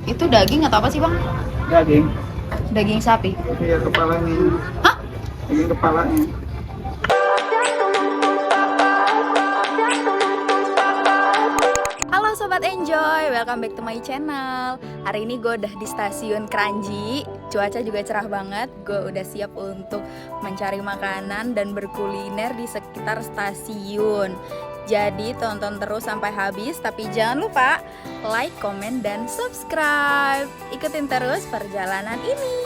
Itu daging atau apa sih bang? Daging. Daging sapi. Iya, kepalanya. Hah? Daging kepalanya. Halo Sobat Enjoy, welcome back to my channel. Hari ini gue udah di stasiun Kranji. Cuaca juga cerah banget. Gue udah siap untuk mencari makanan dan berkuliner di sekitar stasiun. Jadi tonton terus sampai habis. Tapi jangan lupa like, komen, dan subscribe. Ikutin terus perjalanan ini.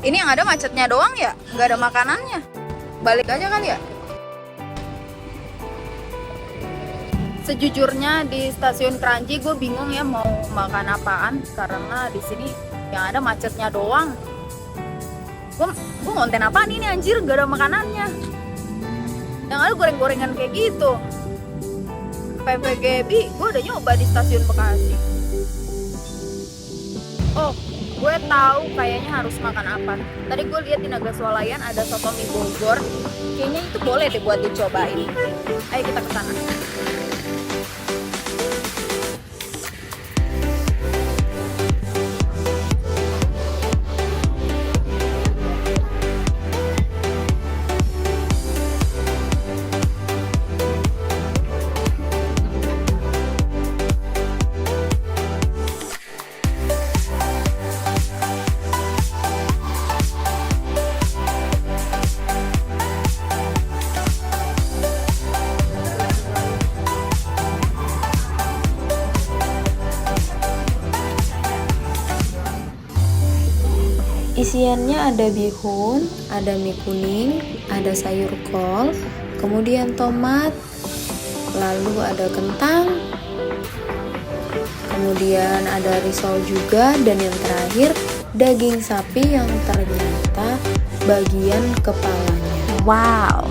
Ini yang ada macetnya doang ya? Nggak ada makanannya? Balik aja kali ya? Sejujurnya di stasiun Kranji gue bingung ya mau makan apaan. Karena di sini yang ada macetnya doang. Gue ngonten apaan ini anjir, nggak ada makanannya. Yang ada goreng-gorengan kayak gitu. PPGB gue udah nyoba di stasiun Bekasi. Oh, gue tahu kayaknya harus makan apa. Tadi gue lihat di Naga Swalayan ada soto mie Bogor. Kayaknya itu boleh deh buat dicobain. Ayo kita ke sana. Isiannya ada bihun, ada mie kuning, ada sayur kol, kemudian tomat, lalu ada kentang, kemudian ada risol juga, dan yang terakhir daging sapi yang ternyata bagian kepalanya. Wow.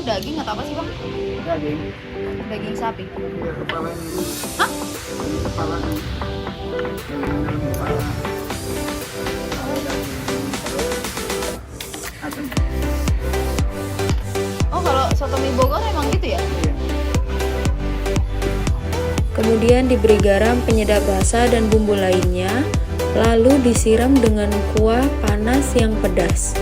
Daging atau apa sih bang? Daging. Daging sapi. Iya, kepalanya. Hah? Daging kepalanya. Daging dalam kepala. Adem. Oh, kalau soto mie Bogor emang gitu ya? Iya. Kemudian diberi garam, penyedap rasa, dan bumbu lainnya, lalu disiram dengan kuah panas yang pedas.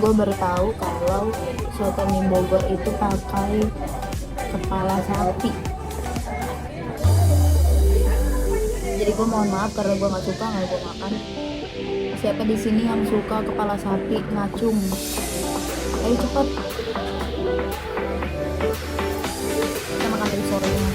gue baru tahu kalau soto mie Bogor itu pakai kepala sapi. Jadi gue mohon maaf karena gue nggak suka, nggak gue makan. Siapa di sini yang suka kepala sapi ngacung? Ayo cepet. Kita makan dari sorenya.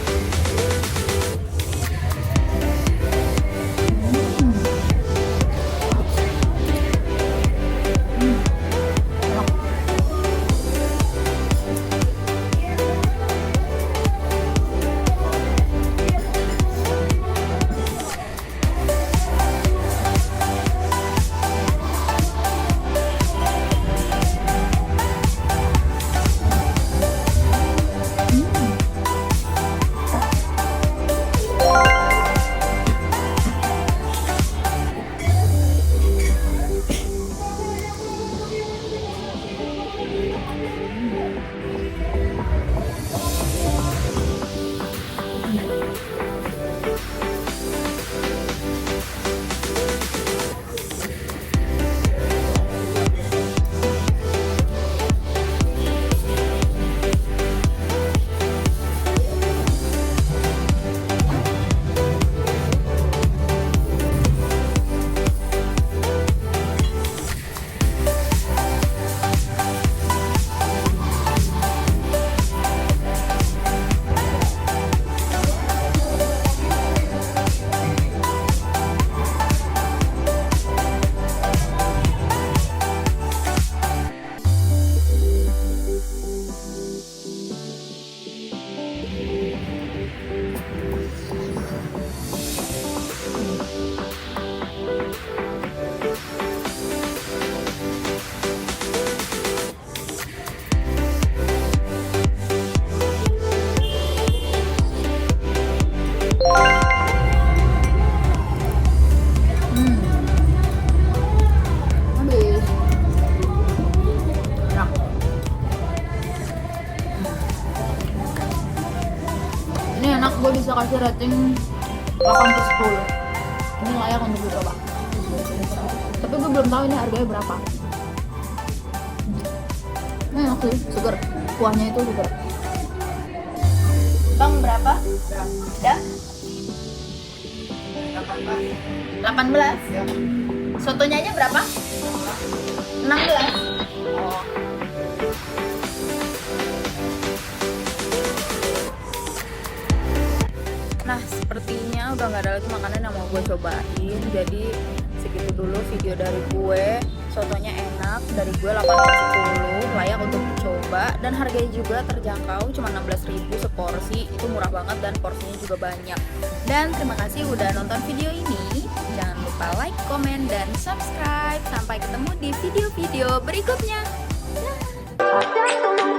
Ini enak, gue bisa kasih rating 8/10. Ini layak untuk dicoba. Tapi gue belum tahu ini harganya berapa. Ini enak sih, seger. Kuahnya itu seger. Bang, berapa? Ya? 18? Ya. Sotonya aja berapa? 16? Oh. Nah, sepertinya udah nggak ada lagi makanan yang mau gue cobain. Jadi segitu dulu video dari gue. Sotonya enak, dari gue 8/10, layak untuk dicoba. Dan harganya juga terjangkau, cuma 16.000 seporsi. Itu murah banget dan porsinya juga banyak. Dan terima kasih udah nonton video ini. Jangan lupa like, komen, dan subscribe. Sampai ketemu di video-video berikutnya. Dah.